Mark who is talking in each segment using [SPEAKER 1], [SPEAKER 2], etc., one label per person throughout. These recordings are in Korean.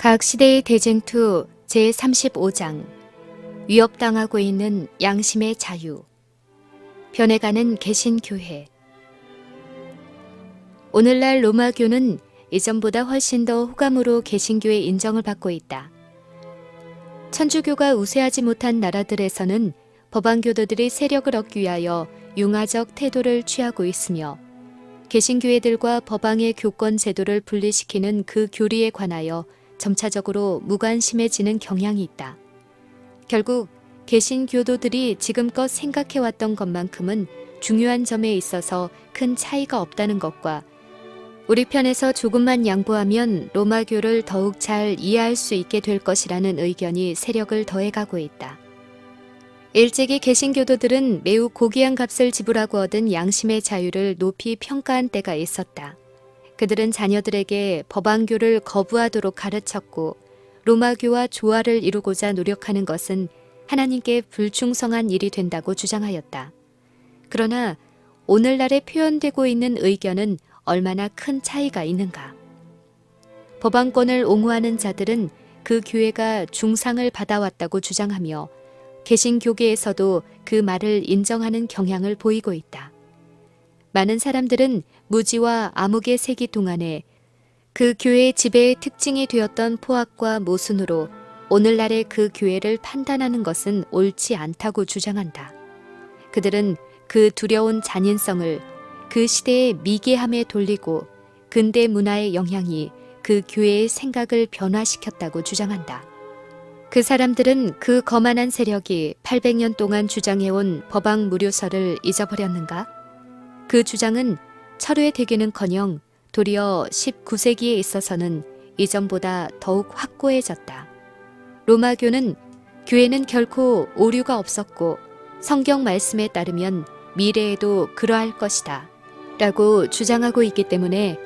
[SPEAKER 1] 각 시대의 대쟁투 제35장 위협당하고 있는 양심의 자유. 변해가는 개신교회. 오늘날 로마교는 이전보다 훨씬 더 호감으로 개신교의 인정을 받고 있다. 천주교가 우세하지 못한 나라들에서는 법안교도들이 세력을 얻기 위하여 융화적 태도를 취하고 있으며 개신교회들과 법왕의 교권 제도를 분리시키는 그 교리에 관하여 점차적으로 무관심해지는 경향이 있다. 결국 개신교도들이 지금껏 생각해왔던 것만큼은 중요한 점에 있어서 큰 차이가 없다는 것과 우리 편에서 조금만 양보하면 로마교를 더욱 잘 이해할 수 있게 될 것이라는 의견이 세력을 더해가고 있다. 일찍이 개신교도들은 매우 고귀한 값을 지불하고 얻은 양심의 자유를 높이 평가한 때가 있었다. 그들은 자녀들에게 법왕교를 거부하도록 가르쳤고 로마교와 조화를 이루고자 노력하는 것은 하나님께 불충성한 일이 된다고 주장하였다. 그러나 오늘날에 표현되고 있는 의견은 얼마나 큰 차이가 있는가. 법왕권을 옹호하는 자들은 그 교회가 중상을 받아왔다고 주장하며 개신교계에서도 그 말을 인정하는 경향을 보이고 있다. 많은 사람들은 무지와 암흑의 세기 동안에 그 교회의 지배의 특징이 되었던 포악과 모순으로 오늘날의 그 교회를 판단하는 것은 옳지 않다고 주장한다. 그들은 그 두려운 잔인성을 그 시대의 미개함에 돌리고 근대 문화의 영향이 그 교회의 생각을 변화시켰다고 주장한다. 그 사람들은 그 거만한 세력이 800년 동안 주장해온 법왕 무료설을 잊어버렸는가? 그 주장은 철회되기는커녕 도리어 19세기에 있어서는 이전보다 더욱 확고해졌다. 로마교는 교회는 결코 오류가 없었고 성경 말씀에 따르면 미래에도 그러할 것이다 라고 주장하고 있기 때문에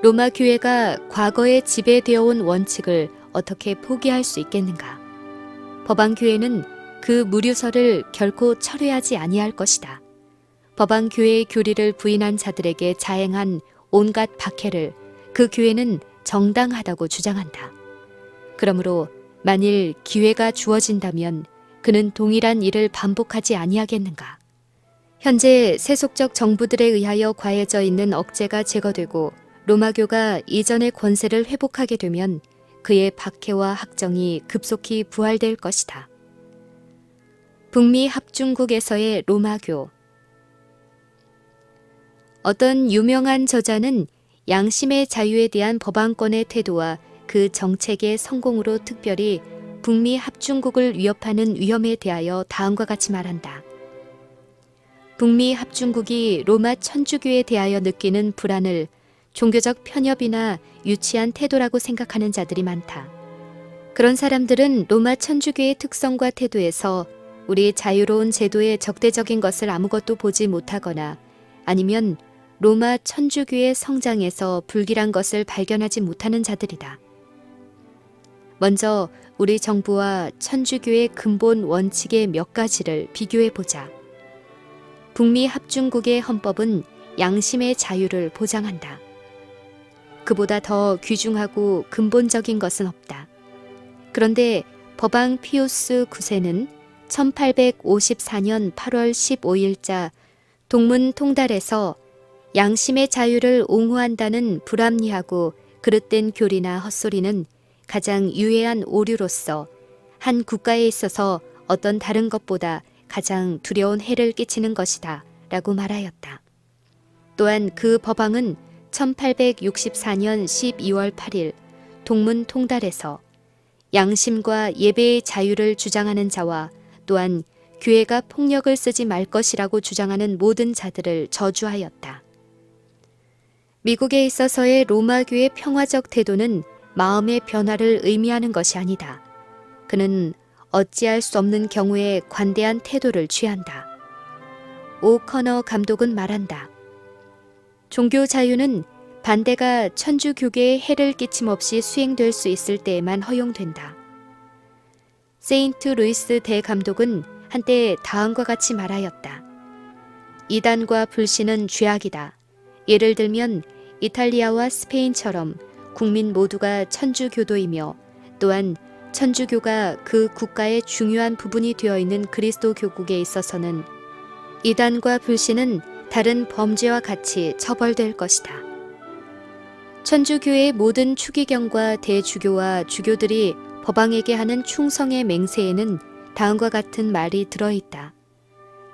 [SPEAKER 1] 로마 교회가 과거에 지배되어 온 원칙을 어떻게 포기할 수 있겠는가? 법왕교회는 그 무료설을 결코 철회하지 아니할 것이다. 법왕교회의 교리를 부인한 자들에게 자행한 온갖 박해를 그 교회는 정당하다고 주장한다. 그러므로 만일 기회가 주어진다면 그는 동일한 일을 반복하지 아니하겠는가? 현재 세속적 정부들에 의하여 과해져 있는 억제가 제거되고 로마교가 이전의 권세를 회복하게 되면 그의 박해와 학정이 급속히 부활될 것이다. 북미 합중국에서의 로마교. 어떤 유명한 저자는 양심의 자유에 대한 법왕권의 태도와 그 정책의 성공으로 특별히 북미 합중국을 위협하는 위험에 대하여 다음과 같이 말한다. 북미 합중국이 로마 천주교에 대하여 느끼는 불안을 종교적 편협이나 유치한 태도라고 생각하는 자들이 많다. 그런 사람들은 로마 천주교의 특성과 태도에서 우리 자유로운 제도의 적대적인 것을 아무것도 보지 못하거나 아니면 로마 천주교의 성장에서 불길한 것을 발견하지 못하는 자들이다. 먼저 우리 정부와 천주교의 근본 원칙의 몇 가지를 비교해 보자. 북미 합중국의 헌법은 양심의 자유를 보장한다. 그보다 더 귀중하고 근본적인 것은 없다. 그런데 법왕 피우스 9세는 1854년 8월 15일자 동문 통달에서 양심의 자유를 옹호한다는 불합리하고 그릇된 교리나 헛소리는 가장 유해한 오류로서 한 국가에 있어서 어떤 다른 것보다 가장 두려운 해를 끼치는 것이다 라고 말하였다. 또한 그 법왕은 1864년 12월 8일 동문 통달에서 양심과 예배의 자유를 주장하는 자와 또한 교회가 폭력을 쓰지 말 것이라고 주장하는 모든 자들을 저주하였다. 미국에 있어서의 로마교의 평화적 태도는 마음의 변화를 의미하는 것이 아니다. 그는 어찌할 수 없는 경우에 관대한 태도를 취한다. 오커너 감독은 말한다. 종교 자유는 반대가 천주교계에 해를 끼침 없이 수행될 수 있을 때에만 허용된다. 세인트 루이스 대감독은 한때 다음과 같이 말하였다. 이단과 불신은 죄악이다. 예를 들면 이탈리아와 스페인처럼 국민 모두가 천주교도이며 또한 천주교가 그 국가의 중요한 부분이 되어 있는 그리스도 교국에 있어서는 이단과 불신은 다른 범죄와 같이 처벌될 것이다. 천주교의 모든 추기경과 대주교와 주교들이 법왕에게 하는 충성의 맹세에는 다음과 같은 말이 들어있다.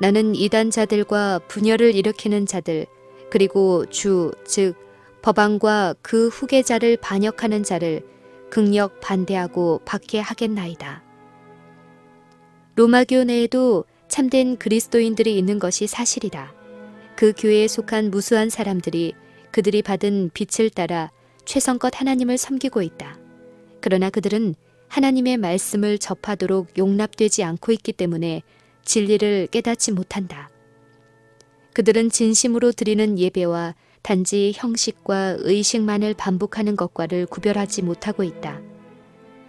[SPEAKER 1] 나는 이단자들과 분열을 일으키는 자들, 그리고 즉 법왕과 그 후계자를 반역하는 자를 극력 반대하고 박해하겠나이다. 로마교 내에도 참된 그리스도인들이 있는 것이 사실이다. 그 교회에 속한 무수한 사람들이 그들이 받은 빛을 따라 최선껏 하나님을 섬기고 있다. 그러나 그들은 하나님의 말씀을 접하도록 용납되지 않고 있기 때문에 진리를 깨닫지 못한다. 그들은 진심으로 드리는 예배와 단지 형식과 의식만을 반복하는 것과를 구별하지 못하고 있다.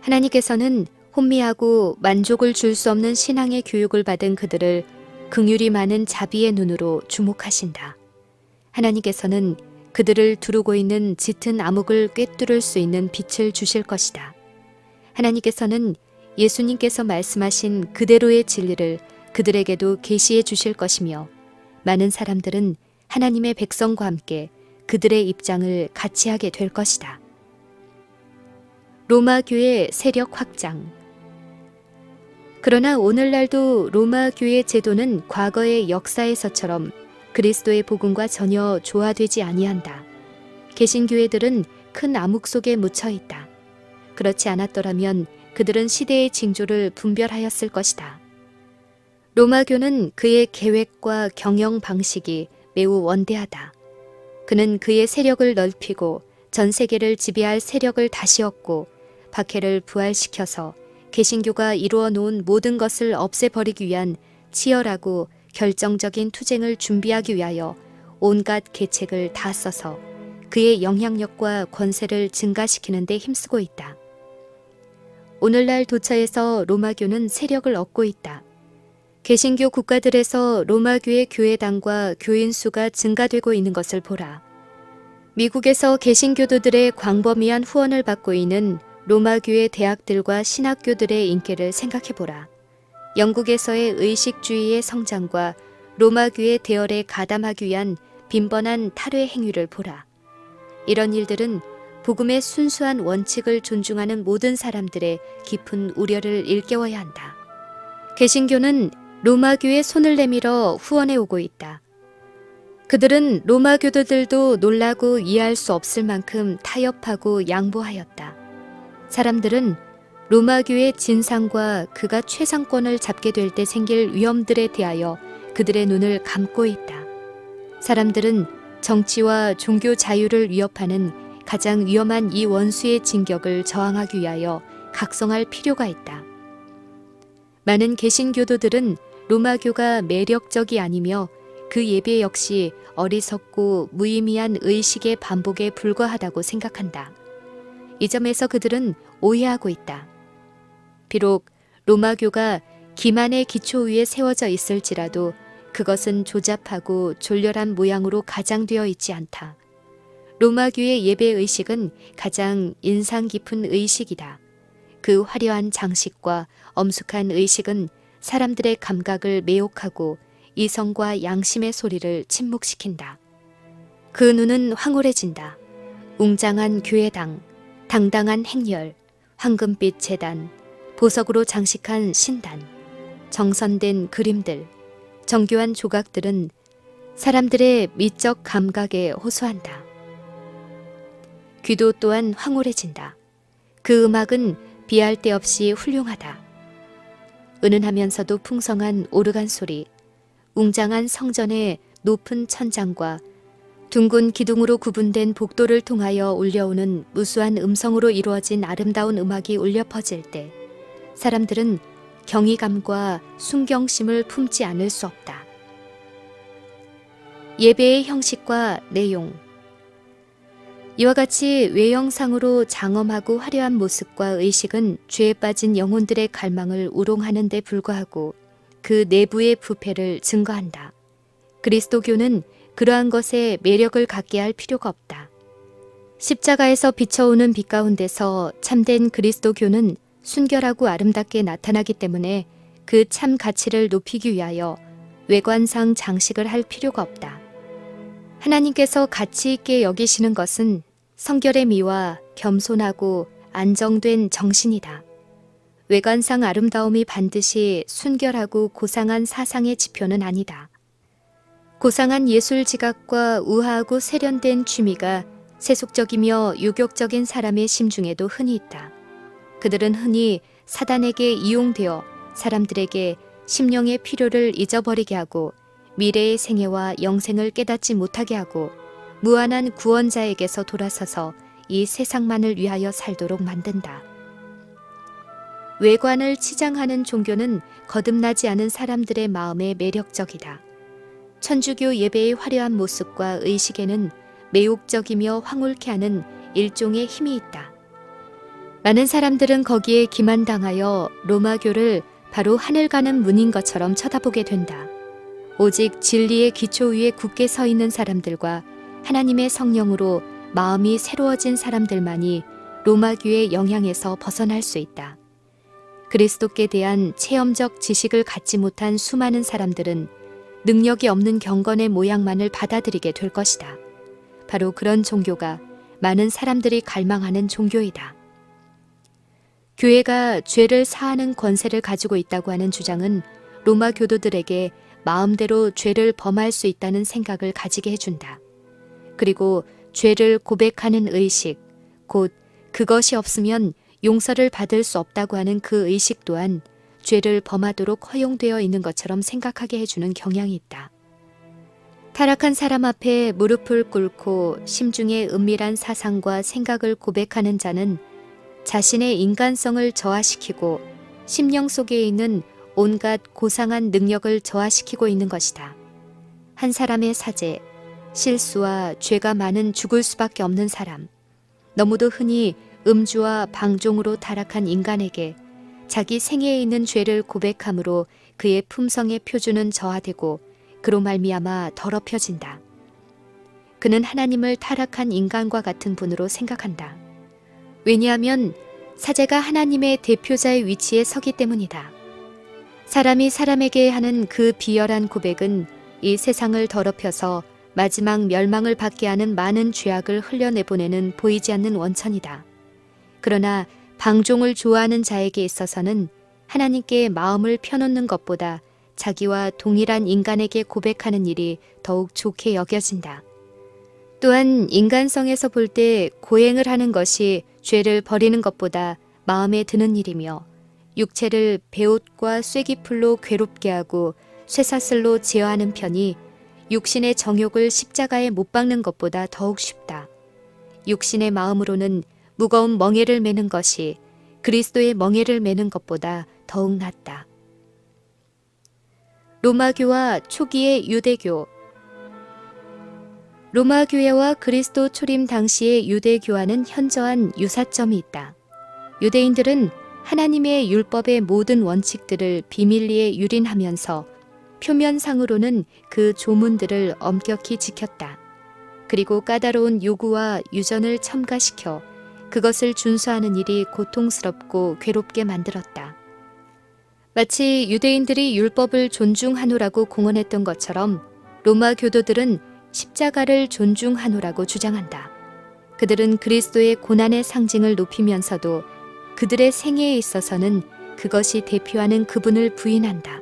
[SPEAKER 1] 하나님께서는 혼미하고 만족을 줄 수 없는 신앙의 교육을 받은 그들을 긍휼이 많은 자비의 눈으로 주목하신다. 하나님께서는 그들을 두르고 있는 짙은 암흑을 꿰뚫을 수 있는 빛을 주실 것이다. 하나님께서는 예수님께서 말씀하신 그대로의 진리를 그들에게도 계시해 주실 것이며 많은 사람들은 하나님의 백성과 함께 그들의 입장을 같이 하게 될 것이다. 로마 교회 세력 확장. 그러나 오늘날도 로마 교회 제도는 과거의 역사에서처럼 그리스도의 복음과 전혀 조화되지 아니한다. 개신교회들은 큰 암흑 속에 묻혀 있다. 그렇지 않았더라면 그들은 시대의 징조를 분별하였을 것이다. 로마교는 그의 계획과 경영 방식이 매우 원대하다. 그는 그의 세력을 넓히고 전 세계를 지배할 세력을 다시 얻고 박해를 부활시켜서 개신교가 이루어 놓은 모든 것을 없애버리기 위한 치열하고 결정적인 투쟁을 준비하기 위하여 온갖 계책을 다 써서 그의 영향력과 권세를 증가시키는 데 힘쓰고 있다. 오늘날 도처에서 로마교는 세력을 얻고 있다. 개신교 국가들에서 로마교의 교회당과 교인 수가 증가되고 있는 것을 보라. 미국에서 개신교도들의 광범위한 후원을 받고 있는 로마교의 대학들과 신학교들의 인기를 생각해보라. 영국에서의 의식주의의 성장과 로마교의 대열에 가담하기 위한 빈번한 탈회 행위를 보라. 이런 일들은 복음의 순수한 원칙을 존중하는 모든 사람들의 깊은 우려를 일깨워야 한다. 개신교는 로마교의 손을 내밀어 후원해 오고 있다. 그들은 로마 교도들도 놀라고 이해할 수 없을 만큼 타협하고 양보하였다. 사람들은 로마교의 진상과 그가 최상권을 잡게 될 때 생길 위험들에 대하여 그들의 눈을 감고 있다. 사람들은 정치와 종교 자유를 위협하는 가장 위험한 이 원수의 진격을 저항하기 위하여 각성할 필요가 있다. 많은 개신교도들은 로마교가 매력적이 아니며 그 예배 역시 어리석고 무의미한 의식의 반복에 불과하다고 생각한다. 이 점에서 그들은 오해하고 있다. 비록 로마교가 기만의 기초 위에 세워져 있을지라도 그것은 조잡하고 졸렬한 모양으로 가장되어 있지 않다. 로마교의 예배의식은 가장 인상 깊은 의식이다. 그 화려한 장식과 엄숙한 의식은 사람들의 감각을 매혹하고 이성과 양심의 소리를 침묵시킨다. 그 눈은 황홀해진다. 웅장한 교회당, 당당한 행렬, 황금빛 제단, 보석으로 장식한 신단, 정선된 그림들, 정교한 조각들은 사람들의 미적 감각에 호소한다. 귀도 또한 황홀해진다. 그 음악은 비할 데 없이 훌륭하다. 은은하면서도 풍성한 오르간 소리, 웅장한 성전의 높은 천장과 둥근 기둥으로 구분된 복도를 통하여 울려오는 무수한 음성으로 이루어진 아름다운 음악이 울려 퍼질 때 사람들은 경이감과 순경심을 품지 않을 수 없다. 예배의 형식과 내용. 이와 같이 외형상으로 장엄하고 화려한 모습과 의식은 죄에 빠진 영혼들의 갈망을 우롱하는 데 불과하고 그 내부의 부패를 증거한다. 그리스도교는 그러한 것에 매력을 갖게 할 필요가 없다. 십자가에서 비춰오는 빛 가운데서 참된 그리스도교는 순결하고 아름답게 나타나기 때문에 그 참 가치를 높이기 위하여 외관상 장식을 할 필요가 없다. 하나님께서 가치 있게 여기시는 것은 성결의 미와 겸손하고 안정된 정신이다. 외관상 아름다움이 반드시 순결하고 고상한 사상의 지표는 아니다. 고상한 예술 지각과 우아하고 세련된 취미가 세속적이며 유격적인 사람의 심중에도 흔히 있다. 그들은 흔히 사단에게 이용되어 사람들에게 심령의 필요를 잊어버리게 하고 미래의 생애와 영생을 깨닫지 못하게 하고 무한한 구원자에게서 돌아서서 이 세상만을 위하여 살도록 만든다. 외관을 치장하는 종교는 거듭나지 않은 사람들의 마음에 매력적이다. 천주교 예배의 화려한 모습과 의식에는 매혹적이며 황홀케 하는 일종의 힘이 있다. 많은 사람들은 거기에 기만당하여 로마교를 바로 하늘 가는 문인 것처럼 쳐다보게 된다. 오직 진리의 기초 위에 굳게 서 있는 사람들과 하나님의 성령으로 마음이 새로워진 사람들만이 로마교의 영향에서 벗어날 수 있다. 그리스도께 대한 체험적 지식을 갖지 못한 수많은 사람들은 능력이 없는 경건의 모양만을 받아들이게 될 것이다. 바로 그런 종교가 많은 사람들이 갈망하는 종교이다. 교회가 죄를 사하는 권세를 가지고 있다고 하는 주장은 로마 교도들에게 마음대로 죄를 범할 수 있다는 생각을 가지게 해준다. 그리고 죄를 고백하는 의식, 곧 그것이 없으면 용서를 받을 수 없다고 하는 그 의식 또한 죄를 범하도록 허용되어 있는 것처럼 생각하게 해주는 경향이 있다. 타락한 사람 앞에 무릎을 꿇고 심중의 은밀한 사상과 생각을 고백하는 자는 자신의 인간성을 저하시키고 심령 속에 있는 온갖 고상한 능력을 저하시키고 있는 것이다. 한 사람의 사제, 실수와 죄가 많은 죽을 수밖에 없는 사람, 너무도 흔히 음주와 방종으로 타락한 인간에게 자기 생애에 있는 죄를 고백함으로 그의 품성의 표준은 저하되고 그로 말미암아 더럽혀진다. 그는 하나님을 타락한 인간과 같은 분으로 생각한다. 왜냐하면 사제가 하나님의 대표자의 위치에 서기 때문이다. 사람이 사람에게 하는 그 비열한 고백은 이 세상을 더럽혀서 마지막 멸망을 받게 하는 많은 죄악을 흘려내보내는 보이지 않는 원천이다. 그러나 방종을 좋아하는 자에게 있어서는 하나님께 마음을 펴놓는 것보다 자기와 동일한 인간에게 고백하는 일이 더욱 좋게 여겨진다. 또한 인간성에서 볼 때 고행을 하는 것이 죄를 버리는 것보다 마음에 드는 일이며 육체를 베옷과 쐐기풀로 괴롭게 하고 쇠사슬로 제어하는 편이 육신의 정욕을 십자가에 못 박는 것보다 더욱 쉽다. 육신의 마음으로는 무거운 멍에를 매는 것이 그리스도의 멍에를 매는 것보다 더욱 낫다. 로마교와 초기의 유대교. 로마 교회와 그리스도 초림 당시의 유대교와는 현저한 유사점이 있다. 유대인들은 하나님의 율법의 모든 원칙들을 비밀리에 유린하면서 표면상으로는 그 조문들을 엄격히 지켰다. 그리고 까다로운 요구와 유전을 첨가시켜 그것을 준수하는 일이 고통스럽고 괴롭게 만들었다. 마치 유대인들이 율법을 존중하노라고 공언했던 것처럼 로마 교도들은 십자가를 존중하노라고 주장한다. 그들은 그리스도의 고난의 상징을 높이면서도 그들의 생애에 있어서는 그것이 대표하는 그분을 부인한다.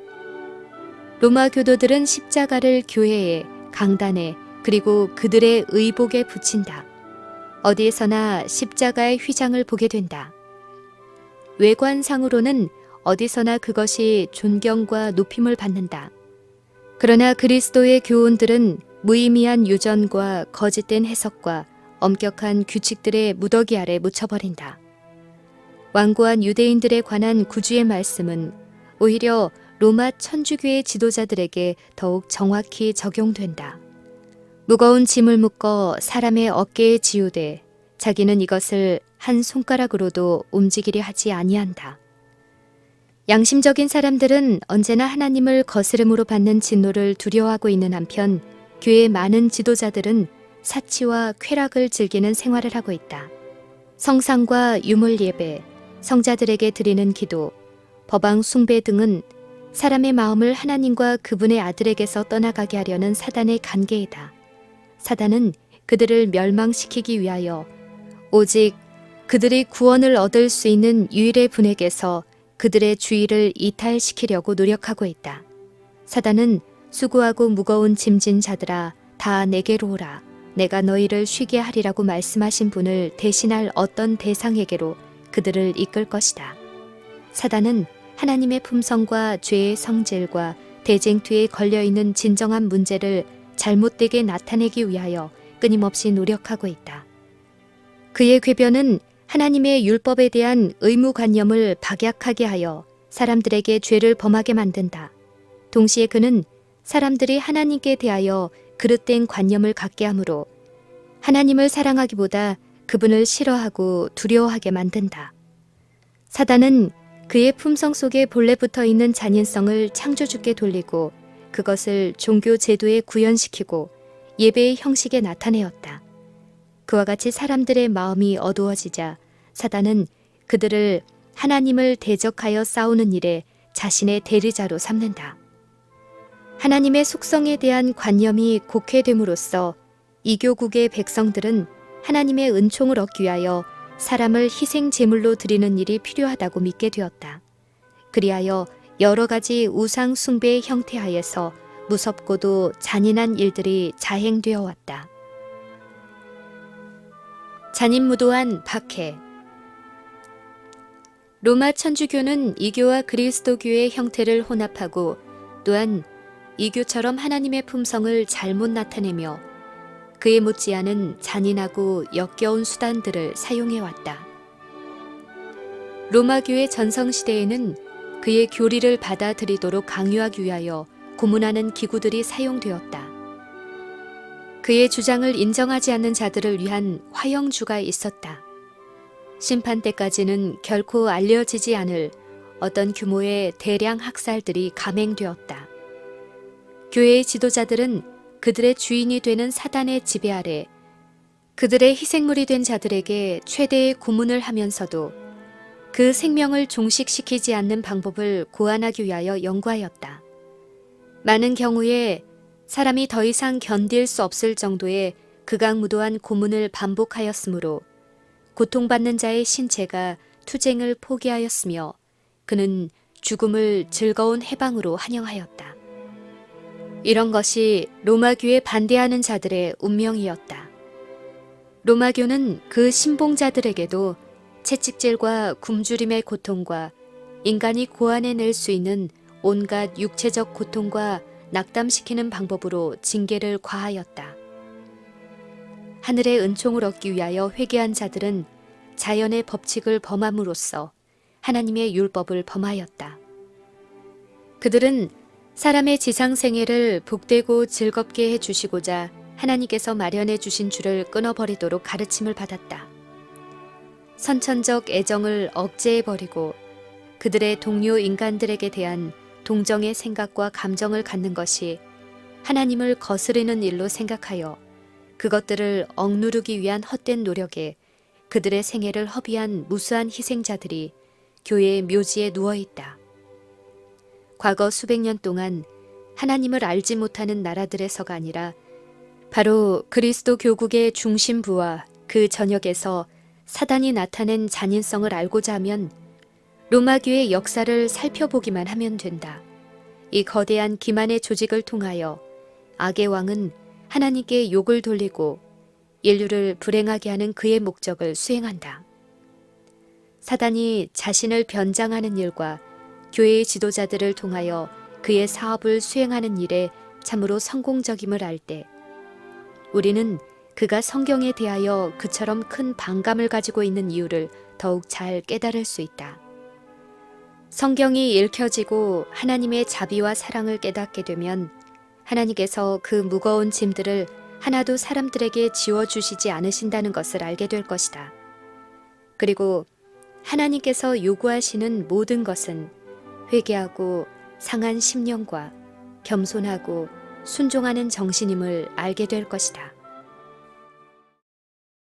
[SPEAKER 1] 로마 교도들은 십자가를 교회에, 강단에, 그리고 그들의 의복에 붙인다. 어디에서나 십자가의 휘장을 보게 된다. 외관상으로는 어디서나 그것이 존경과 높임을 받는다. 그러나 그리스도의 교훈들은 무의미한 유전과 거짓된 해석과 엄격한 규칙들의 무더기 아래 묻혀버린다. 완고한 유대인들에 관한 구주의 말씀은 오히려 로마 천주교의 지도자들에게 더욱 정확히 적용된다. 무거운 짐을 묶어 사람의 어깨에 지우되 자기는 이것을 한 손가락으로도 움직이려 하지 아니한다. 양심적인 사람들은 언제나 하나님을 거스름으로 받는 진노를 두려워하고 있는 한편 교회의 많은 지도자들은 사치와 쾌락을 즐기는 생활을 하고 있다. 성상과 유물 예배, 성자들에게 드리는 기도, 법왕 숭배 등은 사람의 마음을 하나님과 그분의 아들에게서 떠나가게 하려는 사단의 간계이다. 사단은 그들을 멸망시키기 위하여 오직 그들이 구원을 얻을 수 있는 유일의 분에게서 그들의 주의를 이탈시키려고 노력하고 있다. 사단은 수고하고 무거운 짐진 자들아 다 내게로 오라. 내가 너희를 쉬게 하리라고 말씀하신 분을 대신할 어떤 대상에게로 그들을 이끌 것이다. 사단은 하나님의 품성과 죄의 성질과 대쟁투에 걸려있는 진정한 문제를 잘못되게 나타내기 위하여 끊임없이 노력하고 있다. 그의 궤변은 하나님의 율법에 대한 의무관념을 박약하게 하여 사람들에게 죄를 범하게 만든다. 동시에 그는 사람들이 하나님께 대하여 그릇된 관념을 갖게 하므로 하나님을 사랑하기보다 그분을 싫어하고 두려워하게 만든다. 사단은 그의 품성 속에 본래 붙어 있는 잔인성을 창조주께 돌리고 그것을 종교 제도에 구현시키고 예배의 형식에 나타내었다. 그와 같이 사람들의 마음이 어두워지자 사단은 그들을 하나님을 대적하여 싸우는 일에 자신의 대리자로 삼는다. 하나님의 속성에 대한 관념이 곡해됨으로써 이교국의 백성들은 하나님의 은총을 얻기 위하여 사람을 희생 제물로 드리는 일이 필요하다고 믿게 되었다. 그리하여 여러 가지 우상 숭배의 형태 하에서 무섭고도 잔인한 일들이 자행되어 왔다. 잔인무도한 박해. 로마 천주교는 이교와 그리스도교의 형태를 혼합하고 또한 이교처럼 하나님의 품성을 잘못 나타내며 그에 못지않은 잔인하고 역겨운 수단들을 사용해왔다. 로마교의 전성시대에는 그의 교리를 받아들이도록 강요하기 위하여 고문하는 기구들이 사용되었다. 그의 주장을 인정하지 않는 자들을 위한 화형주가 있었다. 심판 때까지는 결코 알려지지 않을 어떤 규모의 대량 학살들이 감행되었다. 교회의 지도자들은 그들의 주인이 되는 사단의 지배 아래 그들의 희생물이 된 자들에게 최대의 고문을 하면서도 그 생명을 종식시키지 않는 방법을 고안하기 위하여 연구하였다. 많은 경우에 사람이 더 이상 견딜 수 없을 정도의 극악무도한 고문을 반복하였으므로 고통받는 자의 신체가 투쟁을 포기하였으며 그는 죽음을 즐거운 해방으로 환영하였다. 이런 것이 로마교에 반대하는 자들의 운명이었다. 로마교는 그 신봉자들에게도 채찍질과 굶주림의 고통과 인간이 고안해낼 수 있는 온갖 육체적 고통과 낙담시키는 방법으로 징계를 과하였다. 하늘의 은총을 얻기 위하여 회개한 자들은 자연의 법칙을 범함으로써 하나님의 율법을 범하였다. 그들은 사람의 지상생애를 복되고 즐겁게 해주시고자 하나님께서 마련해 주신 줄을 끊어버리도록 가르침을 받았다. 선천적 애정을 억제해버리고 그들의 동료 인간들에게 대한 동정의 생각과 감정을 갖는 것이 하나님을 거스르는 일로 생각하여 그것들을 억누르기 위한 헛된 노력에 그들의 생애를 허비한 무수한 희생자들이 교회의 묘지에 누워있다. 과거 수백 년 동안 하나님을 알지 못하는 나라들에서가 아니라 바로 그리스도 교국의 중심부와 그 전역에서 사단이 나타낸 잔인성을 알고자 하면 로마교의 역사를 살펴보기만 하면 된다. 이 거대한 기만의 조직을 통하여 악의 왕은 하나님께 욕을 돌리고 인류를 불행하게 하는 그의 목적을 수행한다. 사단이 자신을 변장하는 일과 교회의 지도자들을 통하여 그의 사업을 수행하는 일에 참으로 성공적임을 알 때 우리는 그가 성경에 대하여 그처럼 큰 반감을 가지고 있는 이유를 더욱 잘 깨달을 수 있다. 성경이 읽혀지고 하나님의 자비와 사랑을 깨닫게 되면 하나님께서 그 무거운 짐들을 하나도 사람들에게 지워주시지 않으신다는 것을 알게 될 것이다. 그리고 하나님께서 요구하시는 모든 것은 회개하고 상한 심령과 겸손하고 순종하는 정신임을 알게 될 것이다.